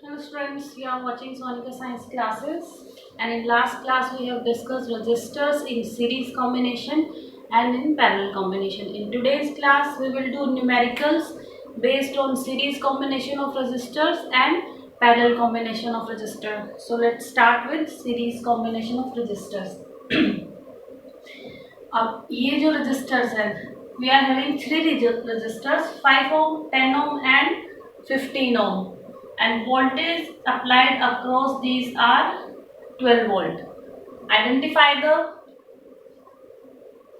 Hello students, you are watching Sonika Science classes, and in last class we have discussed resistors in series combination and in parallel combination. In today's class we will do numericals based on series combination of resistors and parallel combination of resistor. So let's start with series combination of resistors. अब ये जो resistors है, we are having three resistors 5 ohm, 10 ohm and 15 ohm. And voltage applied across these are 12 volt. Identify the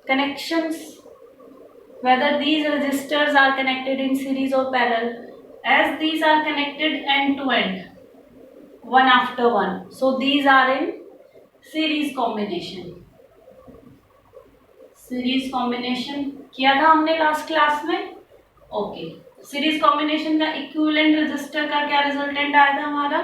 connections, whether these resistors are connected in series or parallel. As these are connected end to end, one after one, so these are in series combination. Series combination किया था हमने last class में. Okay, series combination का equivalent resistor का क्या resultant आया था हमारा?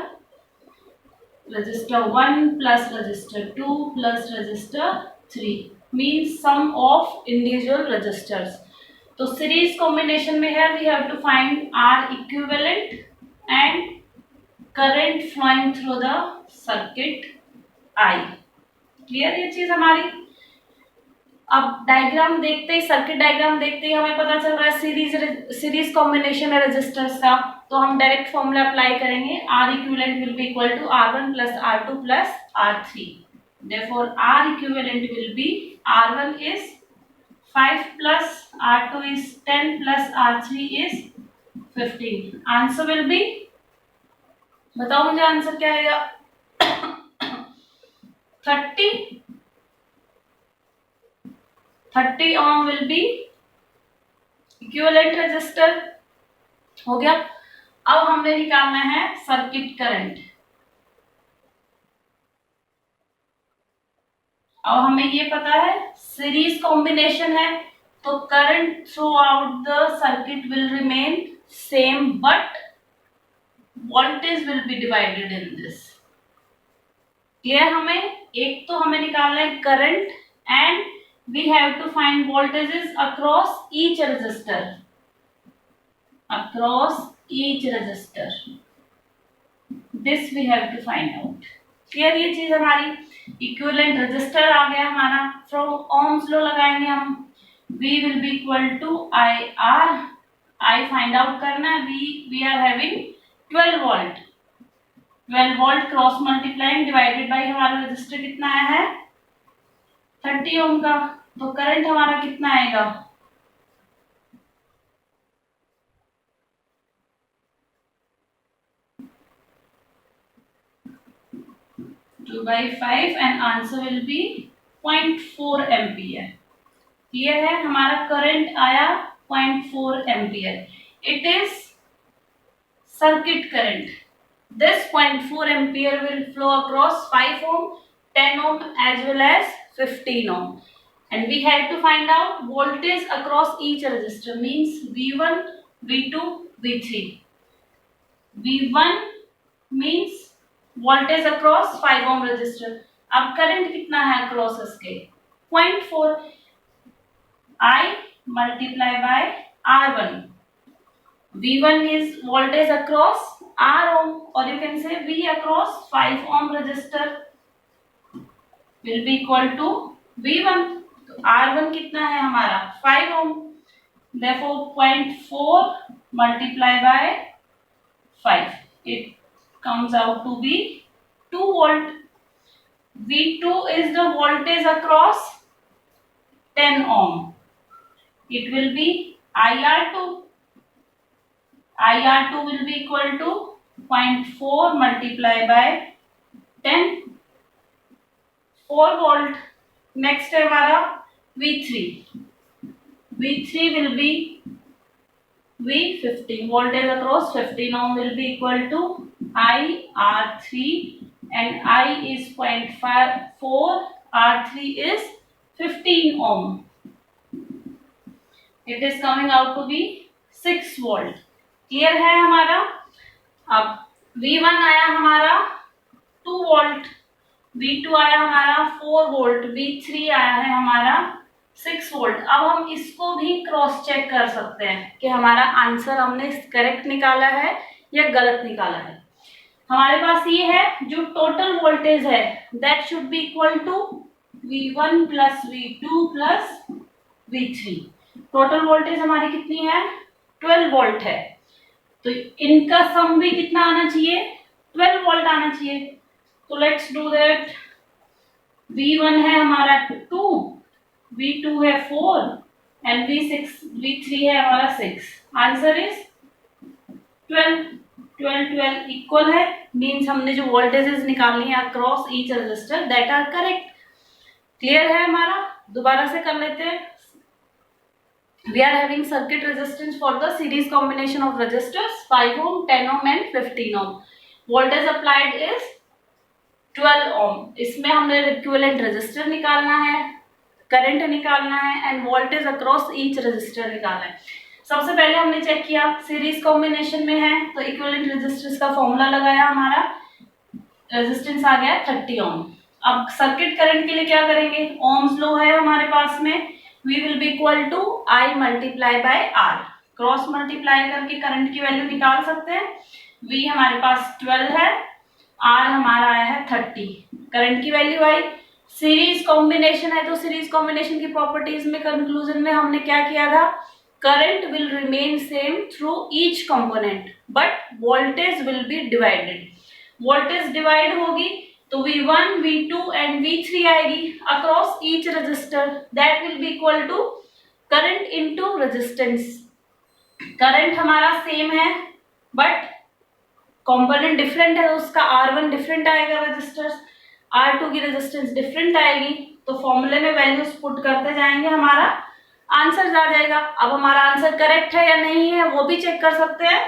Resistor 1 plus resistor 2 plus resistor 3 means sum of individual resistors. तो सीरीज कॉम्बिनेशन में है we have to find R equivalent and current flowing through the circuit I. Clear ये चीज हमारी? अब डायग्राम देखते ही, सर्किट डायग्राम देखते ही हमें पता चल रहा है सीरीज कॉम्बिनेशन है रेजिस्टर्स का. तो हम डायरेक्ट फॉर्मूला अप्लाई करेंगे. R equivalent will be equal to R1 plus R2 plus R3. Therefore R equivalent will be R1 is 5 plus R2 is 10 plus R3 is 15. Answer will be, बताओ मुझे answer क्या आएगा? 30 ohm will be equivalent resistor. हो गया. अब हमने निकालना है सर्किट करंट. अब हमें ये पता है सीरीज कॉम्बिनेशन है तो current through out the circuit will remain same but voltage will be divided in this. Clear? हमें निकालना है current and we have to find voltages across each resistor. This we have to find out. Clear ये चीज हमारी? Equivalent resistor आ गया हमारा. From ohms law लगाएंगे हम. V will be equal to IR. I find out करना है. We are having 12 volt. 12 volt cross multiplying divided by हमारा रेजिस्टर कितना आया है? 30 ओम का. तो करंट हमारा कितना आएगा? 2/5 and answer will B 0.4 ampere. Clear है? हमारा करंट आया 0.4 ampere. It is circuit current. This 0.4 ampere will flow across 5 ohm, 10 ohm as well as 15 ohm. And we have to find out voltage across each resistor means V1, V2, V3. V1 means voltage across 5 ohm resistor. अब current कितना है across इसके? 0.4. I multiply by R1. V1 is voltage across R ohm, or you can say V across 5 ohm resistor will be equal to V1. तो R1 कितना है हमारा? 5 ohm. Therefore 0.4 multiply by 5. It comes out to be 2 volt. V2 is the voltage across 10 ohm. It will be IR2. IR2 will be equal to 0.4 multiply by 10. 4 volt. Next है हमारा V3. V3 will be V15. Voltage across 15 ohm will be equal to IR3 and I is 0.4. R3 is 15 ohm. It is coming out to be 6 volt. Clear है हमारा? अब V1 आया हमारा 2 volt. V2 आया हमारा 4 volt. V3 आया है हमारा 6 वोल्ट. अब हम इसको भी क्रॉस चेक कर सकते हैं कि हमारा आंसर हमने करेक्ट निकाला है या गलत निकाला है. हमारे पास ये है जो टोटल वोल्टेज है that should be equal to V1 plus V2 plus V3। Total voltage हमारी कितनी है 12 वोल्ट है, तो इनका सम भी कितना आना चाहिए 12 वोल्ट आना चाहिए। तो लेट्स डू दैट। V1 है हमारा 2, V2 है 4 एंड V3 है हमारा 6। Answer is 12। 12 इक्वल है, मीन्स हमने जो वोल्टेजेस निकालनी है across each resistor that are correct. Clear है हमारा? दोबारा से कर लेते हैं। We are having circuit resistance for the series combination of resistors 5 ohm, 10 ohm and 15 ohm. Voltage applied is 12 ohm. इसमें हमने इक्विवेलेंट रेजिस्टर निकालना है, करंट निकालना है and voltage across each resistor निकालना है। सबसे पहले हमने चेक किया सीरीज कॉम्बिनेशन में है तो इक्विवेलेंट रेजिस्टर्स का फॉर्मूला लगाया, हमारा रेजिस्टेंस आ गया 30 ओम। अब सर्किट करंट के लिए क्या करेंगे, ओम्स लॉ है हमारे पास में, V will be equal to I multiply by R। Cross multiply करके करंट की वैल्यू निकाल सकते हैं। V हमारे पास 12 है, R हमारा आया है 30, करंट की वैल्यू आई। सीरीज कॉम्बिनेशन है तो सीरीज कॉम्बिनेशन की प्रॉपर्टीज में कंक्लूजन में हमने क्या किया था, current will remain same through each component but voltage will be divided. Voltage divide होगी तो V1, V2 एंड V3 आएगी across each resistor that will be equal to current into resistance. Current हमारा same है but component different है, उसका R1 different आएगा registers, R2 की resistance different आएगी, तो फॉर्मूले में वैल्यूज पुट करते जाएंगे, हमारा आंसर आ जाएगा। अब हमारा आंसर करेक्ट है या नहीं है वो भी चेक कर सकते हैं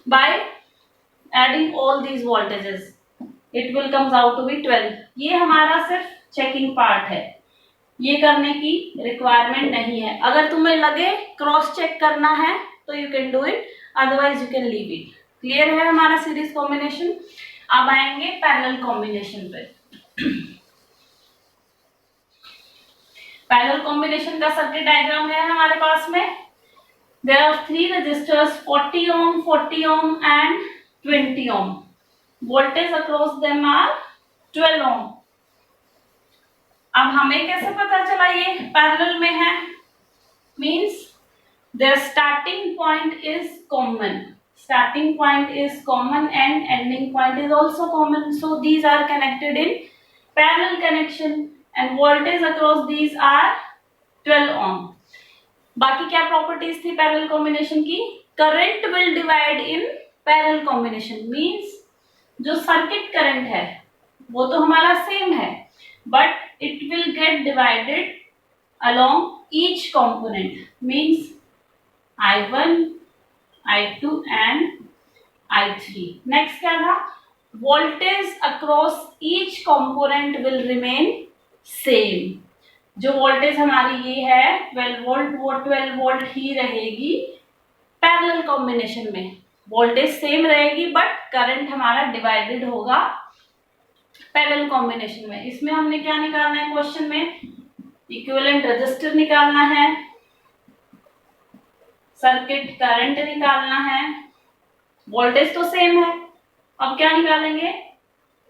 by adding all these voltages, it will comes out to be 12। ये हमारा सिर्फ चेकिंग पार्ट है, ये करने की रिक्वायरमेंट नहीं है। अगर तुम्हें लगे क्रॉस चेक करना है तो you can do it, otherwise you can leave it. Clear है हमारा सीरीज कॉम्बिनेशन। अब आएंगे पैरेलल कॉम्बिनेशन पे। पैरेलल कॉम्बिनेशन का सर्किट डायग्राम है हमारे पास में। There are 3 resistors 40 ohm, 40 ohm and 20 ohm. Voltage across them are 12 ohm. अब हमें कैसे पता चला ये पैरेलल में है, means their starting point is common, starting point is common and ending point is also common, so these are connected in parallel connection and voltage across these are 12 ohm। बाकी क्या प्रॉपर्टीज थी parallel combination की, current will divide in parallel combination, means जो circuit current है वो तो हमारा same है but it will get divided along each component, means I1, I2 and I3। Next क्या था, voltage across each component will remain same. जो voltage हमारी ये है 12 वोल्ट, वो 12 वोल्ट ही रहेगी पैरेलल कॉम्बिनेशन में, वोल्टेज सेम रहेगी बट करंट हमारा डिवाइडेड होगा पैरेलल कॉम्बिनेशन में। इसमें हमने क्या निकालना है क्वेश्चन में, इक्विवेलेंट रेजिस्टर निकालना है, सर्किट करंट निकालना है, वोल्टेज तो सेम है। अब क्या निकालेंगे,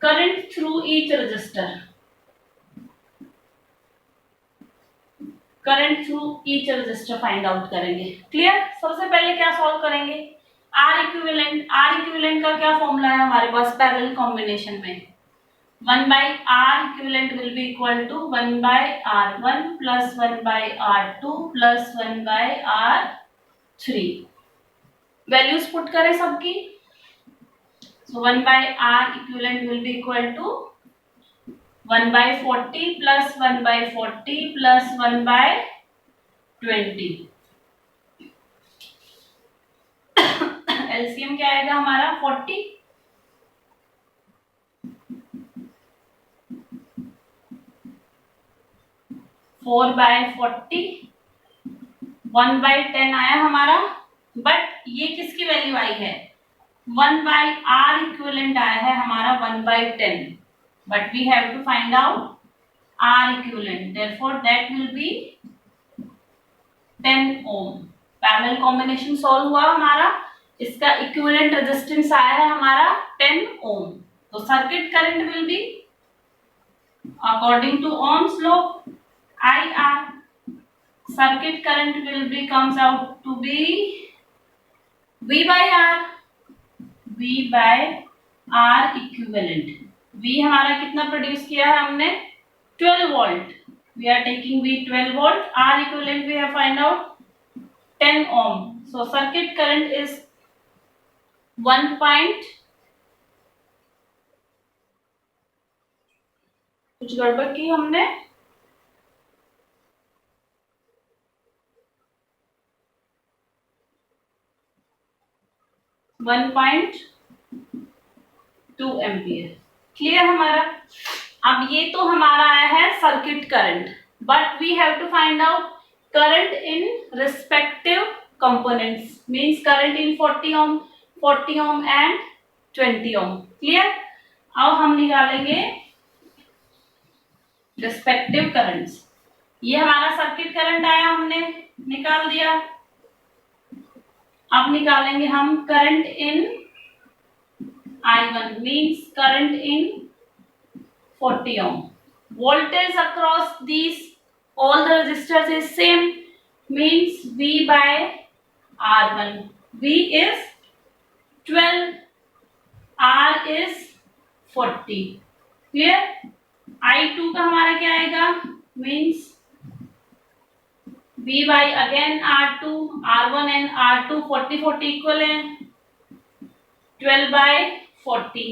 current through each resistor, current through each resistor find out करेंगे। क्लियर? सबसे पहले क्या सॉल्व करेंगे, आर इक्विवेलेंट। आर इक्विवेलेंट का क्या फॉर्मूला है हमारे पास पैरेलल कॉम्बिनेशन में, 1/R equivalent will be equal to 1/R1 plus 1/R2 plus 1/R3। Values put करें सबकी, so 1/R equivalent will be equal to 1/40 plus 1/40 plus 1/20। LCM क्या आएगा हमारा 40, फोर बाय 40, 1/10 आया हमारा, बट ये किसकी वैल्यू आई है, 1/R इक्विवेलेंट आया है हमारा 1/10, but we have to find out R equivalent, therefore that will be 10 ohm। Parallel combination solve हुआ हमारा, इसका इक्विवेलेंट रेजिस्टेंस आया है हमारा 10 ओम। तो circuit current will be according to ohm's law IR, circuit current will be comes out to be V by R, V by R equivalent। V हमारा कितना produce किया है हमने 12 volt, we are taking V 12 volt, R equivalent we have find out 10 ohm, so circuit current is 1 point, कुछ गड़बड़ की हमने 1.2 ampere. Clear हमारा। अब ये तो हमारा आया है circuit current, but we have to find out current in respective components, means current in 40 ohm and 20 ohm. Clear. अब हम निकालेंगे रिस्पेक्टिव करंट्स। ये हमारा सर्किट करंट आया, हमने निकाल दिया। अब निकालेंगे हम current in I1, means current in 40 ohm। Voltage across these all the resistors is same, means V by R1। V is 12, R is 40। Clear. I2 का हमारा क्या आएगा, means V by again R2, R1 and R2 40 equal है, 12 by 40।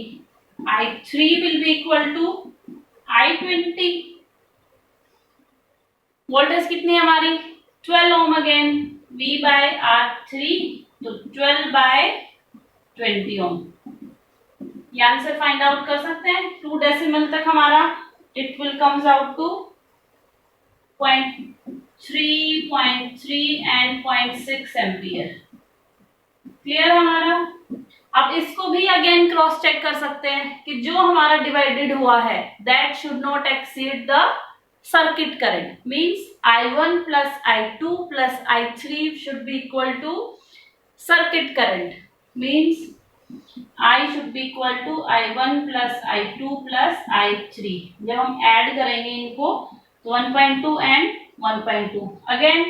I3 will be equal to I20। Voltage कितनी है हमारी 12 ओम, again V by R3, तो 12 by 20 ओम। ये आंसर फाइंड आउट कर सकते हैं 2 डेसिमल तक हमारा, it will comes out to 0.3, 0.3 and 0.6 ampere. Clear हमारा। अब इसको भी अगेन क्रॉस चेक कर सकते हैं कि जो हमारा डिवाइडेड हुआ है that should not exceed the circuit current, means I1 plus I2 plus I3 should be equal to circuit current, means I should be equal to I1 plus I2 plus I3। जब हम add करेंगे इनको तो 1.2 and 1.2। Again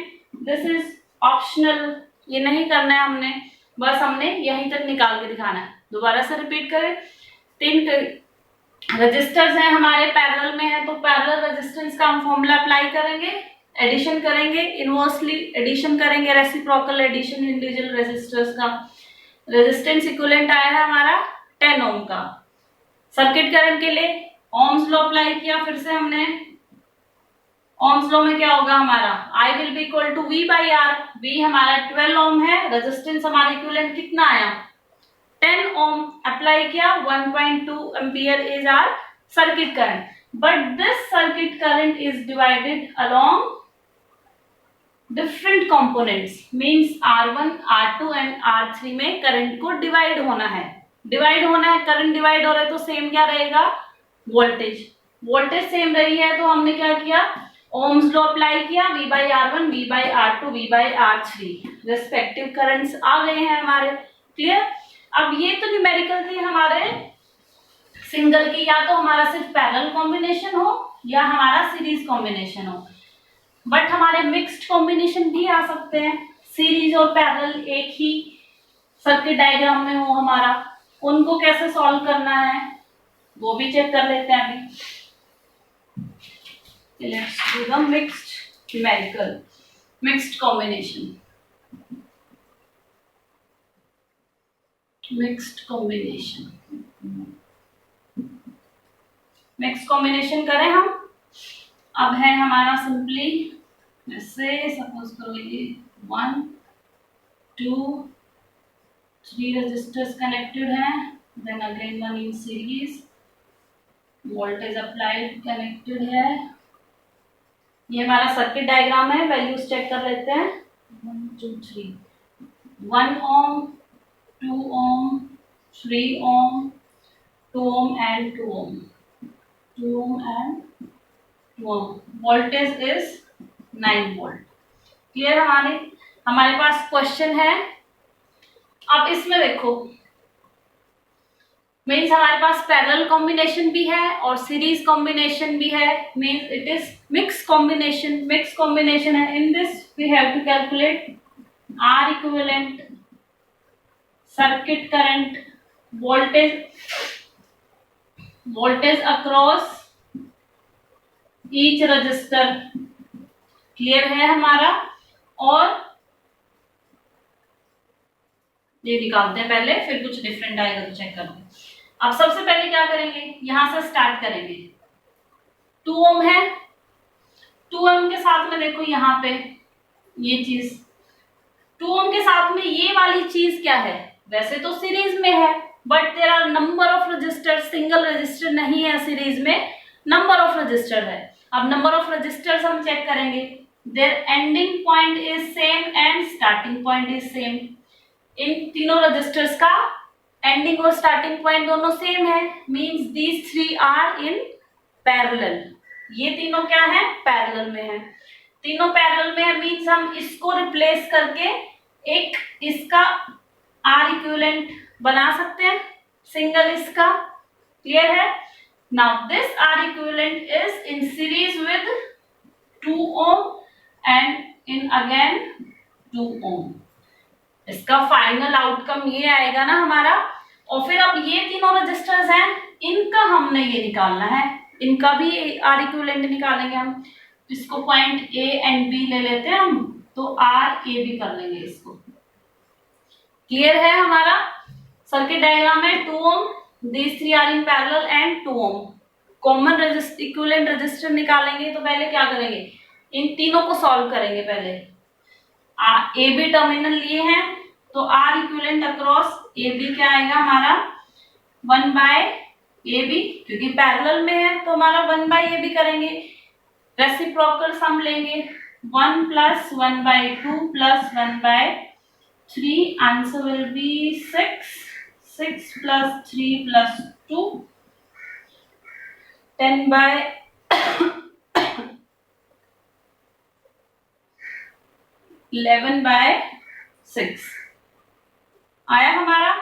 this is optional, ये नहीं करना है हमने, बस हमने यहीं तक निकाल के दिखाना है। दोबारा से रिपीट करें, 3 रेजिस्टर्स हैं हमारे, पैरेलल में है, तो पैरेलल रेजिस्टेंस का हम फॉर्मूला अप्लाई करेंगे, एडिशन करेंगे, इनवर्सली एडिशन करेंगे, रेसिप्रोकल एडिशन इंडिविजुअल रेजिस्टर्स का। रेजिस्टेंस इक्विवेलेंट आया है हमारा 10 ओम का। सर्किट करंट के लिए ओम्स लॉ अप्लाई किया, फिर से हमने ओम्स लॉ में क्या होगा हमारा I will be equal to V by R। V हमारा 12 ओम है, रेजिस्टेंस हमारा इक्विवेलेंट कितना आया 10 ओम, अप्लाई किया 1.2 ampere is R circuit current, but this circuit current is divided along different components, means R1, R2 and R3 में current को divide होना है। करंट डिवाइड हो रहा है तो सेम क्या रहेगा, वोल्टेज सेम रही है, तो हमने क्या किया ओम्स लॉ अप्लाई किया, V by R1, V by R2, V by R3, respective currents आ गए हैं हमारे। क्लियर। अब ये तो न्यूमेरिकल थे हमारे सिंगल की, या तो हमारा सिर्फ पैरेलल कॉम्बिनेशन हो या हमारा सीरीज कॉम्बिनेशन हो, बट हमारे मिक्स्ड कॉम्बिनेशन भी आ सकते हैं, सीरीज और पैरेलल एक ही सर्किट डायग्राम में हो हमारा। उनको कैसे सॉल्व करना है वो भी चेक कर लेते हैं अभी। Let's do the mixed combination। Mixed combination करें हम। अब है हमारा सिंपली ऐसे, सपोज करो ये 1, 2, 3 रेजिस्टर्स कनेक्टेड हैं, then again 1 in series, voltage applied connected है। ये हमारा सर्किट डायग्राम है, वैल्यूज चेक कर लेते हैं 1, 2, 3, 1 ohm, 2 ohm, 3 ohm, 2 ohm and 2 ohm, 2 ohm and 2 ohm. Voltage is 9 volt. Clear. हमारे पास क्वेश्चन है अब इसमें देखो, मीन्स हमारे पास पैरेलल कॉम्बिनेशन भी है और सीरीज कॉम्बिनेशन भी है, means it is mix combination. Mix combination है, in this we have to calculate R equivalent, circuit current, voltage across each resistor. Clear है हमारा? और ये निकालते हैं पहले, फिर कुछ डिफरेंट आएगा तो चेक करते हैं। अब सबसे पहले क्या करेंगे, यहां से स्टार्ट करेंगे। 2 ओम है, 2 ओम के साथ में देखो यहाँ पे ये चीज, 2 ओम के साथ में ये वाली चीज क्या है, वैसे तो सीरीज में है but there are number of resistor, single resistor नहीं है सीरीज में, नंबर ऑफ रजिस्टर है। अब नंबर ऑफ रजिस्टर्स हम चेक करेंगे, their ending point is same and starting point is same. इन तीनों रजिस्टर्स का एंडिंग और स्टार्टिंग पॉइंट दोनों सेम है, means these 3 are in parallel. ये तीनों क्या है, पैरेलल में है। तीनों पैरेलल में है मींस हम इसको रिप्लेस करके एक इसका आर इक्विवेलेंट बना सकते हैं, सिंगल इसका। क्लियर है? Now this R equivalent is in series with 2 ohm and in again 2 ohm. इसका फाइनल आउटकम ये आएगा ना हमारा। और फिर अब ये तीनों रजिस्टर्स हैं, इनका हमने ये निकालना है, इनका भी आर इक्विवेलेंट निकालेंगे हम। इसको पॉइंट ए एंड बी ले लेते हैं हम, तो आर ए बी कर लेंगे इसको। क्लियर है हमारा? सर्किट डायग्राम में 2 ohm, these 3 are in parallel and 2 ohm. Common equivalent resistor निकालेंगे तो पहले क्या करेंगे, इन तीनों को सॉल्व करेंगे। पहले ए बी टर्मिनल लिए हैं तो R equivalent across A B क्या आएगा हमारा, 1 बाय ए बी, क्योंकि पैरेलल में है तो हमारा 1 बाय ए बी करेंगे। रेसिप्रोकल सम लेंगे, 1 plus 1 by 2 plus 1 by 3, answer will be 6, 6 plus 3 plus 2, 10 by 11 by 6 आया हमारा।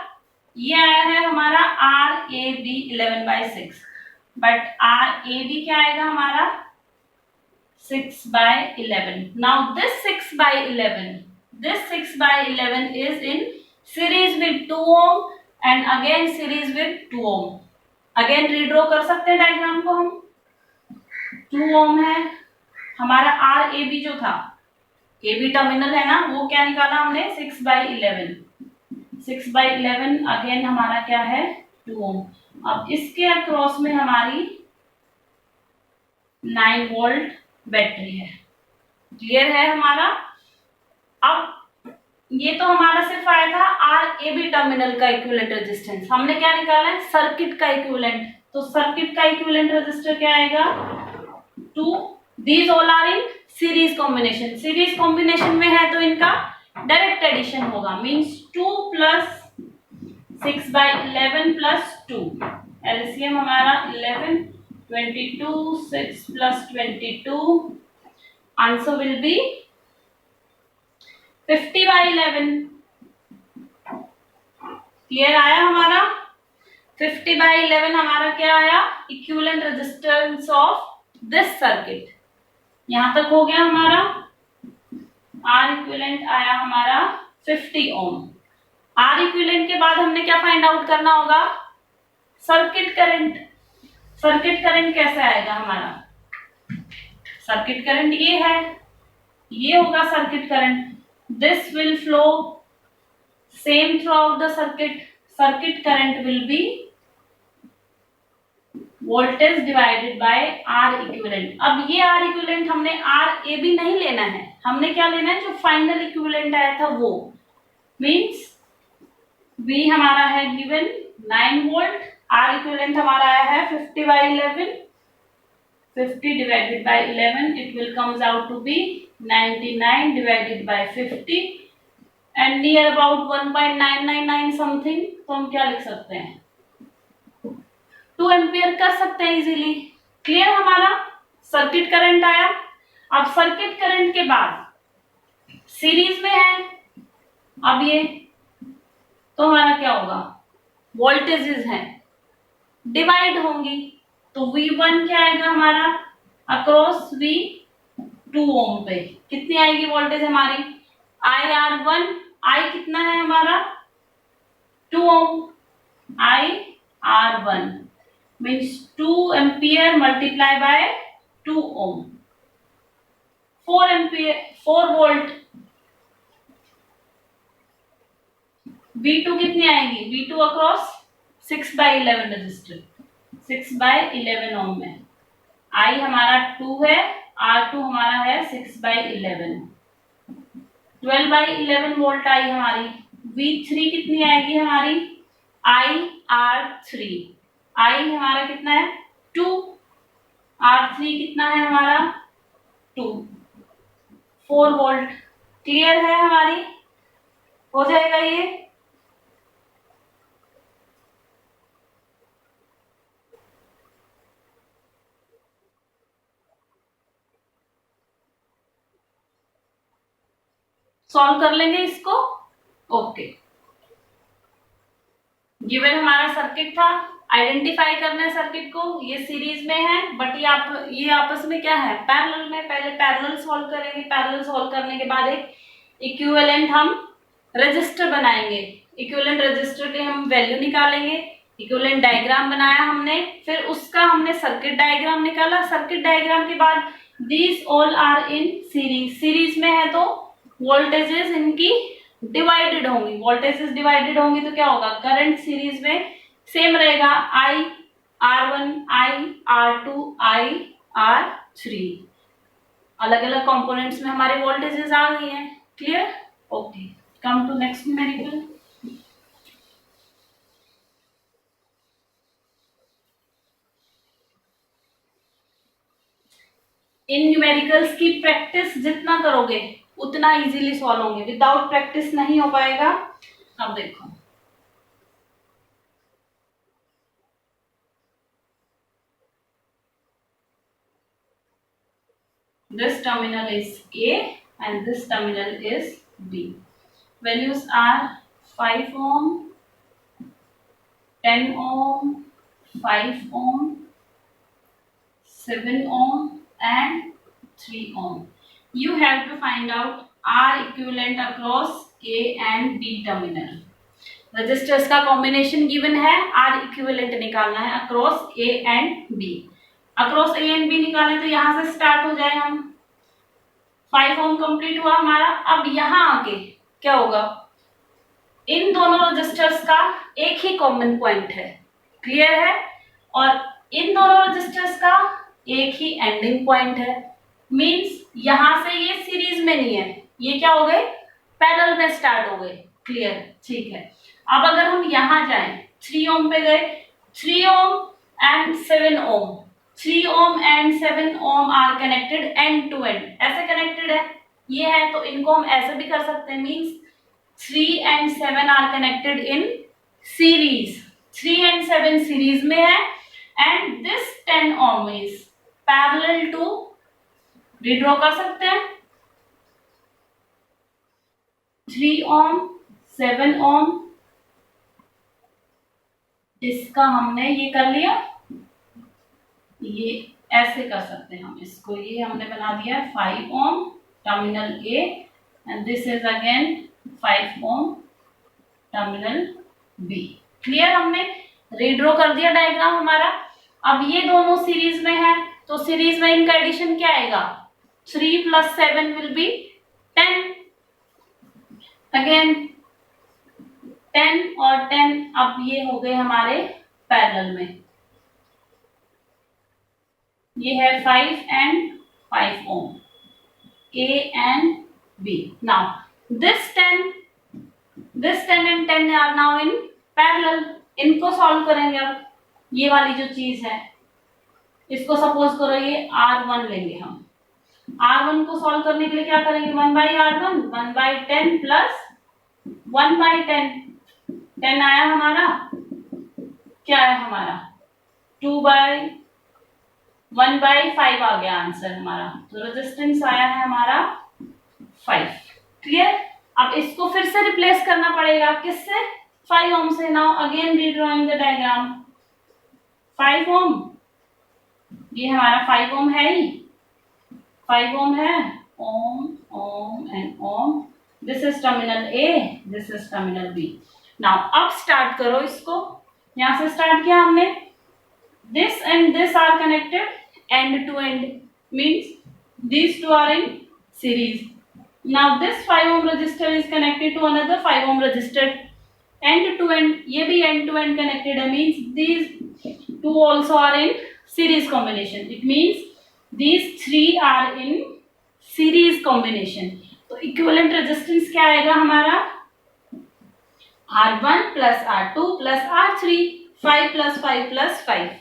ये आया है हमारा R A B 11 by 6, but R A B क्या आएगा हमारा 6 by 11। Now this 6 by 11, this 6 by 11 is in series with 2 ohm and again series with 2 ohm। Again redraw कर सकते हैं डायग्राम को हम। 2 ओम है हमारा, आर ए बी जो था, ए बी टर्मिनल है ना, वो क्या निकाला हमने 6 बाय 11। 6 बाय 11 अगेन हमारा क्या है 2 ओम। अब इसके अक्रॉस में हमारी 9 वोल्ट बैटरी है। क्लियर है हमारा? अब ये तो हमारा सिर्फ आया था आर ए बी टर्मिनल का इक्विवेलेंट रेजिस्टेंस, हमने क्या निकाला है सर्किट का इक्विवेलेंट। तो सर्किट का इक्विवेलेंट रेजिस्टर क्या आएगा 2। These all are in series combination, series combination में है तो इनका डायरेक्ट एडिशन होगा, means 2 plus 6 by 11 plus 2, LCM हमारा 11, 22, 6 plus 22, answer will be 50 by 11। Clear आया हमारा? 50 बाय 11 हमारा क्या आया, equivalent resistance of this circuit. यहां तक हो गया हमारा। आर इक्विवेलेंट आया हमारा 50 ओम। आर इक्विवेलेंट के बाद हमने क्या फाइंड आउट करना होगा, सर्किट करंट। सर्किट करंट कैसे आएगा हमारा, सर्किट करंट ये है, ये होगा circuit current. This will flow same throughout the circuit. Circuit current will be voltage divided by R equivalent। अब ये R equivalent हमने R A B नहीं लेना है, हमने क्या लेना है जो फाइनल इक्विवेलेंट आया था वो, मींस V हमारा है गिवन 9 वोल्ट, R equivalent हमारा आया है 50 by 11, 50 divided by 11 it will comes out to be 99 divided by 50 and near about 1.999 something। तो हम क्या लिख सकते हैं 2 एम्पियर कर सकते हैं इजीली। क्लियर हमारा? सर्किट करंट आया। अब सर्किट करंट के बाद सीरीज में है, अब ये तो हमारा क्या होगा, वोल्टेजेस हैं डिवाइड होंगी, तो V1 क्या आएगा हमारा अक्रॉस V2 ओम पे कितनी आएगी वोल्टेज हमारी, IR1, I कितना है हमारा 2 ohm, IR1 means 2 ampere multiply by 2 ohm, 4 ampere 4 volt. V2 कितनी आएगी, V2 अक्रॉस 6/11 रजिस्टर, 6/11 ओम में, I हमारा 2 है, R2 हमारा है 6/11, 12/11 वोल्ट आई हमारी। V3 कितनी आएगी हमारी, IR3, I हमारा कितना है 2, R3 कितना है हमारा 2, 4 वोल्ट। क्लियर है हमारी, हो जाएगा ये। सॉल्व कर लेंगे इसको। ओके, गिवन हमारा सर्किट था, आइडेंटिफाई करना है सर्किट को, ये सीरीज में है बट ये आपस में क्या है, पैरेलल में। पहले पैरेलल सॉल्व करेंगे, पैरेलल सॉल्व करने के बाद एक इक्विवेलेंट हम रजिस्टर बनाएंगे, इक्विवेलेंट रजिस्टर के हम वैल्यू निकालेंगे, इक्विवेलेंट डायग्राम बनाया हमने, फिर उसका हमने सर्किट डायग्राम निकाला, सर्किट डायग्राम के बाद these all are in series, series में है तो वोल्टेजेस इनकी डिवाइडेड होंगी, वोल्टेजेस डिवाइडेड होंगी तो क्या होगा, करंट सीरीज में सेम रहेगा, I R1 I R2 I R3, अलग अलग कंपोनेंट्स में हमारे वोल्टेजेस आ गई हैं। Clear, okay, come to next numerical. इन न्यूमेरिकल्स की प्रैक्टिस जितना करोगे उतना इजीली सॉल्व होंगे, विदाउट प्रैक्टिस नहीं हो पाएगा। अब देखो, this terminal is A and this terminal is B. Values are 5 ohm, 10 ohm, 5 ohm, 7 ohm and 3 ohm. You have to find out R equivalent across A and B terminal. Resistors का combination given है, R equivalent निकालना है across A and B। Across A and B निकालें तो यहां से start हो जाए, हम 5 ओम कंप्लीट हुआ हमारा। अब यहां आके क्या होगा, इन दोनों रजिस्टर्स का एक ही कॉमन पॉइंट है, क्लियर है, और इन दोनों रजिस्टर्स का एक ही एंडिंग पॉइंट है, मींस यहां से ये सीरीज में नहीं है, ये क्या हो गए, पैरेलल में स्टार्ट हो गए। क्लियर, ठीक है। अब अगर हम यहां जाएं, 3 ओम पे गए, 3 ohm and 7 ohm, 3 ohm and 7 ohm are connected end to end, ऐसे कनेक्टेड है, ये है तो इनको हम ऐसे भी कर सकते हैं, means 3 and 7 are connected in series, 3 and 7 series में है and this 10 ohm is parallel to, redraw कर सकते हैं, 3 ओम 7 ओम, इसका हमने ये कर लिया, ये ऐसे कर सकते हैं हम इसको, ये हमने बना दिया 5 ohm terminal A and this is again 5 ohm terminal B. Clear, हमने रीड्रॉ कर दिया डायग्राम हमारा। अब ये दोनों सीरीज में है तो सीरीज में इनका एडिशन क्या आएगा, 3 + 7 विल बी 10, अगेन 10 और 10, अब ये हो गए हमारे पैरेलल में, ये है 5 and 5 ohm, A and B. Now this 10 and 10 are now in parallel. इनको सॉल्व करेंगे। अब ये वाली जो चीज है, इसको सपोज करो ये R1 लेंगे हम, R1 को सॉल्व करने के लिए क्या करेंगे, 1/R1 1/10 प्लस 1/10, 10 आया हमारा, क्या आया हमारा 1/5 आ गया आंसर हमारा, तो रेजिस्टेंस आया है हमारा 5। क्लियर, अब इसको फिर से रिप्लेस करना पड़ेगा, किससे, 5 ohm से. Now again redrawing the diagram. 5 ohm, ये हमारा 5 ohm है ही, 5 ohm है, ohm, ohm and ohm. This is terminal A, this is terminal B. Now अब स्टार्ट करो इसको, यहां से स्टार्ट किया हमने. This and this are connected end to end, means these two are in series. Now this 5 ohm resistor is connected to another 5 ohm resistor end to end. ये भी end to end connected है, means these two also are in series combination. It means these three are in series combination. तो equivalent resistance क्या आएगा हमारा? R1 plus R2 plus R3. 5 plus 5 plus 5.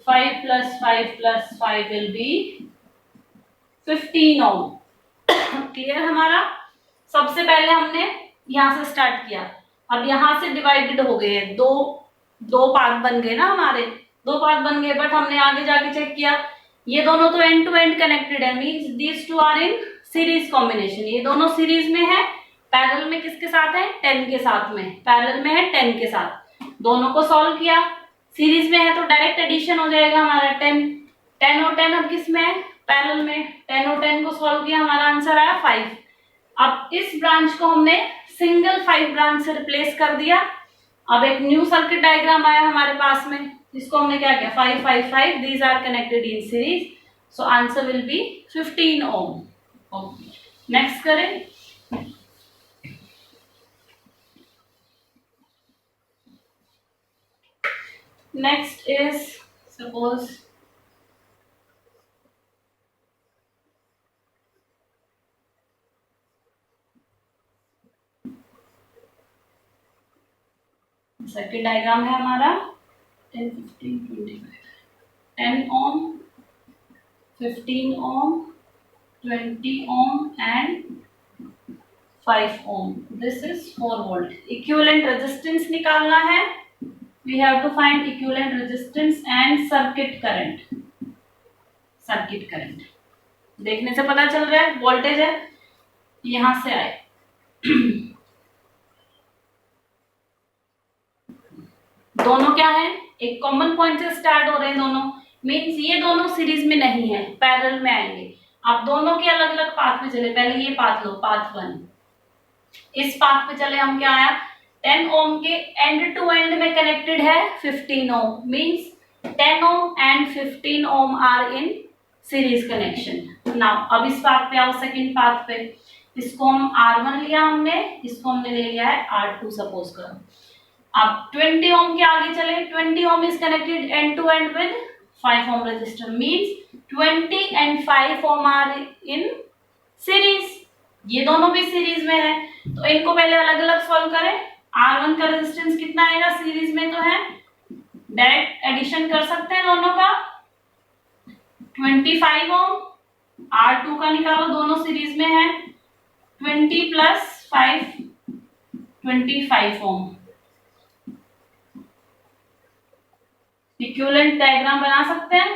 5 plus 5 plus 5 will be 15 ohm. Clear हमारा? सबसे पहले हमने यहां से स्टार्ट किया, अब यहां से डिवाइडेड हो गए, दो पार्ट बन गए ना हमारे, दो पार्ट बन गए. बट हमने आगे जाके चेक किया, ये दोनों तो एंड टू एंड कनेक्टेड है, means these two are in series combination. ये दोनों सीरीज में है. पैरेलल में किसके साथ है? 10 के साथ में. पैरेलल में है 10 के साथ. दोनों को सॉल्व किया, सीरीज में है तो डायरेक्ट एडिशन हो जाएगा हमारा. 10 और 10 अब किस में है? पैरेलल में. 10 और 10 को सॉल्व किया, हमारा आंसर आया 5. अब इस ब्रांच को हमने सिंगल 5 ब्रांच से रिप्लेस कर दिया. अब एक न्यू सर्किट डायग्राम आया हमारे पास में, जिसको हमने क्या किया? 5 5 5, these are connected in series. So answer will be 15 ohm. Okay, next करें. Next is suppose circuit diagram है हमारा 10 15 25. 10 ohm, 15 ohm, 20 ohm and 5 ohm. This is 4 volt. Equivalent resistance निकालना है. We have to find equivalent resistance and circuit current. Circuit current देखने से पता चल रहा है वोल्टेज है, यहां से आए. दोनों क्या है? एक कॉमन पॉइंट से स्टार्ट हो रहे हैं दोनों, मींस ये दोनों सीरीज में नहीं है, पैरेलल में आएंगे. आप दोनों के अलग अलग पाथ पे चले. पहले ये पाथ लो, पाथ 1. इस पाथ पे चले हम, क्या आया? 10 ओम के एंड टू एंड में कनेक्टेड है 15 ohm, means 10 ohm and 15 ohm are in series connection. Now अब इस पाथ पे आओ, सेकंड पाथ पे. इसको हम R1 लिया हमने, इसको हमने ले लिया है R2 सपोज करो. अब 20 ओम के आगे चले. 20 ohm is connected end to end with 5 ohm resistor, means 20 and 5 ohm are in series. ये दोनों भी सीरीज में है, तो इनको पहले अलग अलग सॉल्व करें. R1 का रेजिस्टेंस कितना आएगा? सीरीज में तो है, डायरेक्ट एडिशन कर सकते हैं दोनों का. 25 ओम. R2 का निकालो, दोनों सीरीज में है. 20 प्लस 5 25 ओम. इक्विवेलेंट डायग्राम बना सकते हैं.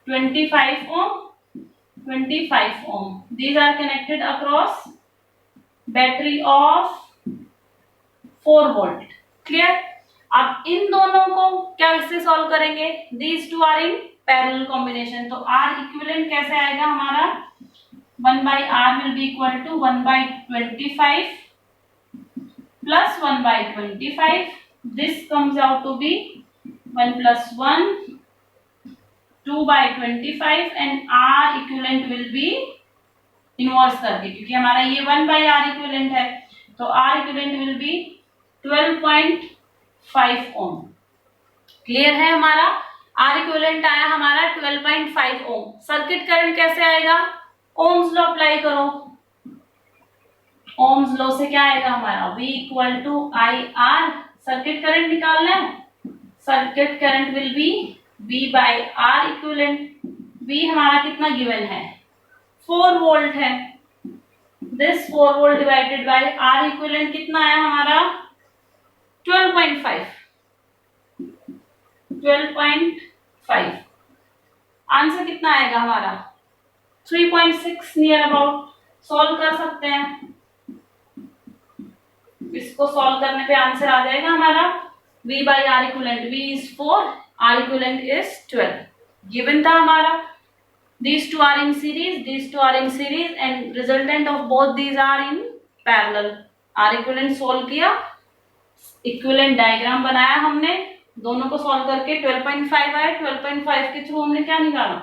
25 ओम, 25 ओम. These are connected across battery of 4 volt. Clear? अब इन दोनों को कैसे सॉल्व करेंगे? These two are in parallel combination. तो R इक्विवेलेंट कैसे आएगा हमारा? 1 by R will be equal to 1 by 25 plus 1 by 25. This comes out to be 1 plus 1, 2 by 25 and R equivalent will be inverse करके, क्योंकि हमारा ये 1 by R equivalent है, तो R equivalent will be 12.5 ohm. Clear है हमारा? R equivalent आया हमारा 12.5 ओम. सर्किट करंट कैसे आएगा? ओम्स लॉ अप्लाई करो. ओम्स लॉ से क्या आएगा हमारा? V equal to IR. Circuit current निकालना है. Circuit current will B V by R equivalent. V हमारा कितना गिवन है? 4 वोल्ट है. This 4 volt divided by R equivalent कितना आया हमारा? 12.5. 12.5. आंसर कितना आएगा हमारा? 3.6 नियर अबाउट. सॉल्व कर सकते हैं. इसको सॉल्व करने पे आंसर आ जाएगा हमारा V by R equivalent. V is 4, R equivalent is 12. Given था हमारा these two are in series, these two are in series and resultant of both these are in parallel. R equivalent solve किया, equivalent diagram बनाया हमने, दोनों को solve करके 12.5 आया। 12.5 के थ्रू हमने क्या निकाला?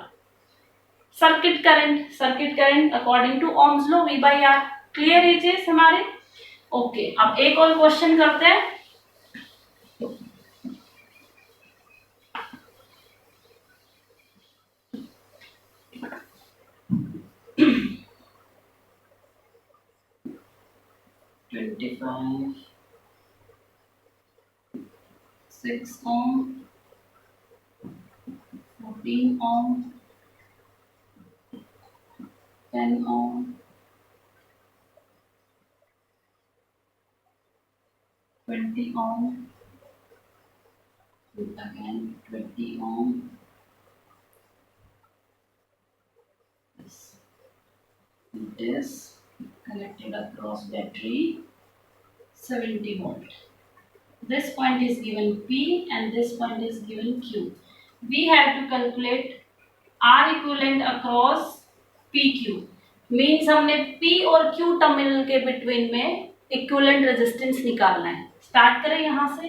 Circuit current. Circuit current according to ohm's law V by R। Clear ये चीज हमारे? ओके, अब एक और क्वेश्चन करते हैं। $25, 6 ohm, 14 ohm, 10 ohm, 20 ohm, again 20 ohm. It is connected across battery 70 volt. This point is given P and this point is given Q. We have to calculate R equivalent across PQ. Means हमने P और Q terminal के between में equivalent resistance निकालना है। Start करें यहाँ से।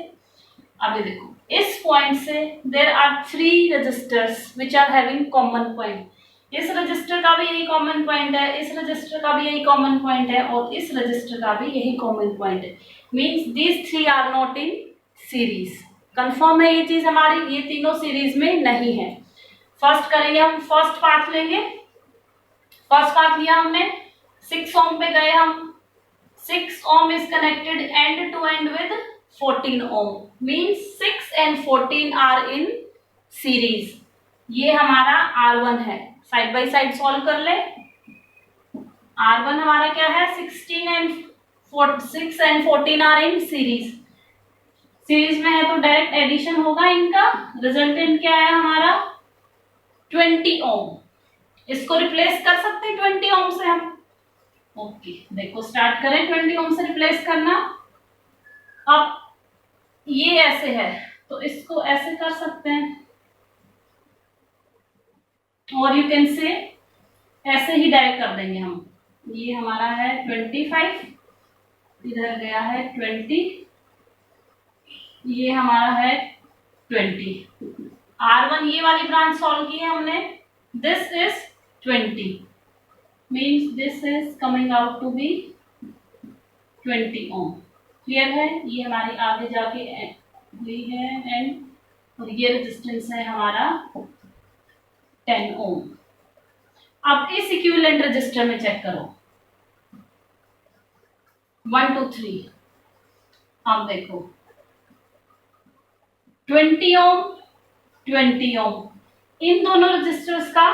अभी देखो, इस पॉइंट से there are 3 resistors which are having common point. इस रजिस्टर का भी यही कॉमन पॉइंट है, इस रजिस्टर का भी यही कॉमन पॉइंट है और इस रजिस्टर का भी यही कॉमन पॉइंट है। Means these 3 are not in series. Confirm है ये चीज हमारी? ये तीनों सीरीज में नहीं है। फर्स्ट करेंगे हम, फर्स्ट पार्ट लेंगे। फर्स्ट पार्ट लिया हमने, 6 ओम पे गए हम। 6 ohm is connected end to end with 14 ohm. Means 6 and 14 are in series. ये हमारा R1 है। साइड बाय साइड सॉल्व कर ले। R1 हमारा क्या है? 6 and 14 are in series. Series में है तो डायरेक्ट एडिशन होगा इनका। रिजल्टेंट क्या है हमारा? 20 ओम। इसको रिप्लेस कर सकते हैं 20 ओम से हम। ओके, देखो स्टार्ट करें 20 ओम से रिप्लेस करना। अब ये ऐसे है तो इसको ऐसे कर सकते हैं, और यू कैन से ऐसे ही डायरेक्ट कर देंगे हम। ये हमारा है 25, इधर गया है 20, ये हमारा है 20। R1 ये वाली ब्रांच सॉल्व की है हमने। This is 20 means this is coming out to be 20 ohm. Clear है? ये हमारी आगे जाके हुई है एंड, और ये रेजिस्टेंस है हमारा 10 ओम। अब इस इक्विवेलेंट रजिस्टर में चेक करो 1 2 3। अब देखो 20 ओम 20 ओम, इन दोनों रजिस्टर्स का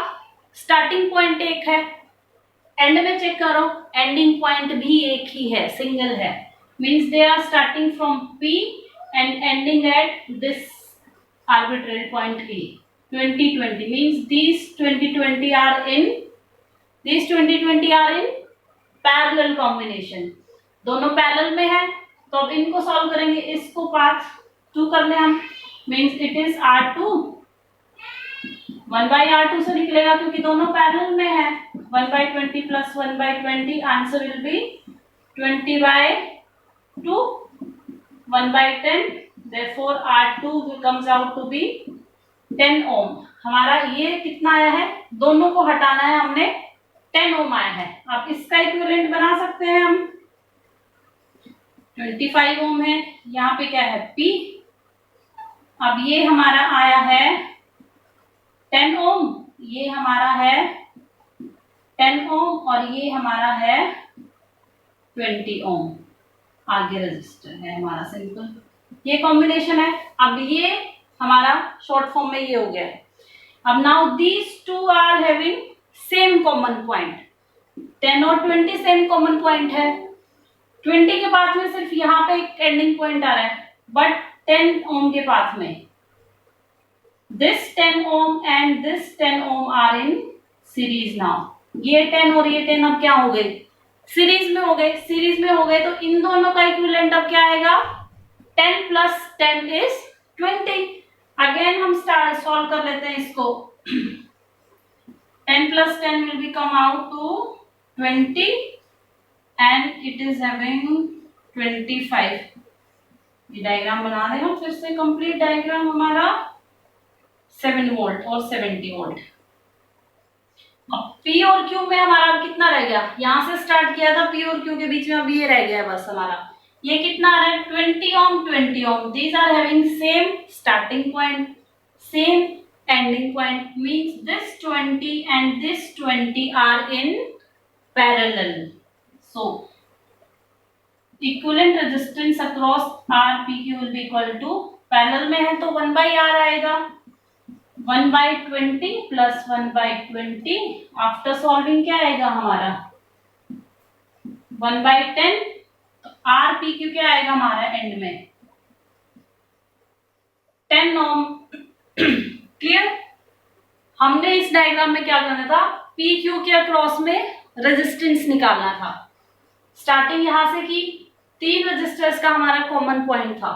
स्टार्टिंग पॉइंट एक है। एंड में चेक करो, एंडिंग पॉइंट भी एक ही है, सिंगल है। Means they are starting from P and ending at this arbitrary point A. 2020 means these 2020 are in parallel combination। दोनों पैरेलल में है तो अब इनको सॉल्व करेंगे। इसको पार्ट 2 कर ले हम। Means it is R2, 1/R2 से निकलेगा क्योंकि दोनों पैरेलल में है। 1/20 plus 1/20, answer will B 20/2, 1/10। therefore R2 comes out to be 10 ओम। हमारा ये कितना आया है? दोनों को हटाना है हमने, 10 ओम आया है। अब इसका इक्विवेलेंट बना सकते हैं हम। 25 ओम है, यहाँ पे क्या है? P। अब ये हमारा आया है 10 ओम, ये हमारा है 10 ओम और ये हमारा है 20 ओम। आगे रजिस्टर है हमारा सिंपल, ये कॉम्बिनेशन है। अब ये हमारा शॉर्ट फॉर्म में ये हो गया है। अब now these two are having same common point. 10 और 20 सेम कॉमन पॉइंट है। 20 के पास में सिर्फ यहाँ पे एक एंडिंग पॉइंट आ रहा है, बट 10 ओम के पास में this 10 ohm and this 10 ohm are in series. Now ये 10 और ये 10 अब क्या हो गए? सीरीज में हो गए, सीरीज में हो गए तो इन दोनों का इक्विवेलेंट अब क्या आएगा, 10 प्लस 10 इज 20। अगेन हम स्टार्ट सॉल्व कर लेते हैं इसको। 10 plus 10 will be come out to 20 and it is having 25। ये डायग्राम बना रहे हैं फिर से, कंप्लीट डायग्राम हमारा 7 वोल्ट और 70 वोल्ट। अब P और Q में हमारा कितना रह गया, यहां से स्टार्ट किया था P और Q के बीच में, अब ये रह गया बस हमारा। ये कितना आ रहा है, 20 ohm 20 ohm. These are having same starting point, same ending point, means this 20 and this 20 are in parallel. So equivalent resistance across RPQ will be equal to, parallel में है तो 1 by R आएगा, 1 by 20 plus 1 by 20। After solving क्या आएगा हमारा 1 by 10, तो RPQ क्या आएगा हमारा एंड में 10 ओम। क्लियर। हमने इस डायग्राम में क्या करना था, पी क्यू के अक्रॉस में रेजिस्टेंस निकालना था। स्टार्टिंग यहां से की, 3 रजिस्टर्स का हमारा कॉमन पॉइंट था,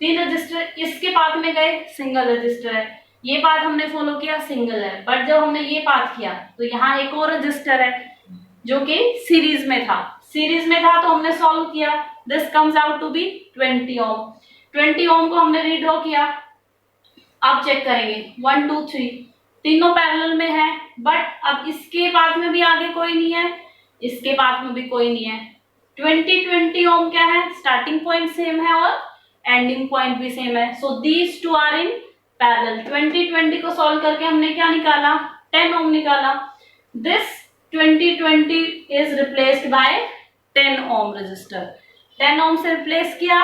3 रजिस्टर इसके पाथ में गए, सिंगल रजिस्टर है, ये पाथ हमने फॉलो किया, सिंगल है। बट जब हमने ये पाथ किया तो यहाँ एक और रजिस्टर है जो कि सीरीज में था, सीरीज में था तो हमने सॉल्व किया, this comes out to be 20 ohm. 20 ohm को हमने रीड्रॉ किया। अब चेक करेंगे 1 2 3 तीनों पैरेलल में है, बट अब इसके पाथ में भी आगे कोई नहीं है, इसके पाथ में भी कोई नहीं है। 20 ओम क्या है, स्टार्टिंग पॉइंट सेम है और एंडिंग पॉइंट भी सेम है, so these two are in parallel. 20 को सॉल्व करके हमने क्या निकाला, 10 ओम निकाला। This 20 is replaced by 10 ohm resistor, 10 ohm से रिप्लेस किया।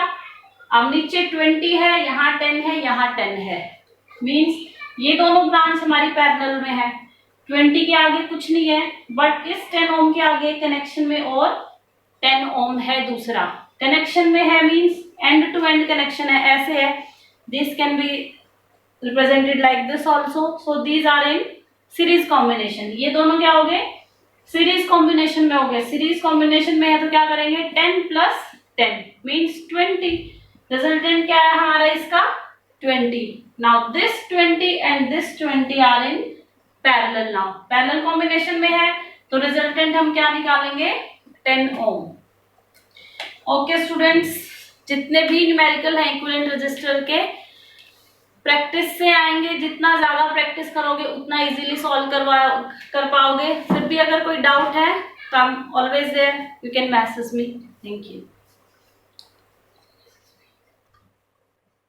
अब नीचे 20 है, यहाँ 10 है, यहाँ 10 है, मीन्स ये दोनों ब्रांच हमारी पैरेलल में है। 20 के आगे कुछ नहीं है, बट इस 10 ओम के आगे कनेक्शन में और 10 ओम है दूसरा, कनेक्शन में है means end to end connection है, ऐसे है। This can be represented like this also, so these are in series combination. ये दोनों क्या हो गए, सीरीज कॉम्बिनेशन में हो गए। सीरीज कॉम्बिनेशन में है तो क्या करेंगे, 10 प्लस 10 मीन्स 20। रिजल्टेंट क्या है हमारा इसका 20। Now this 20 and this 20 are in parallel. Now parallel combination में है तो रिजल्टेंट हम क्या निकालेंगे, 10 ओम। ओके स्टूडेंट्स, जितने भी न्यूमेरिकल हैं इक्विवेलेंट रजिस्टर के, प्रैक्टिस से आएंगे। जितना ज्यादा प्रैक्टिस करोगे उतना इजीली सॉल्व कर पाओगे। फिर भी अगर कोई डाउट है तो I am always there, you can message me. Thank you.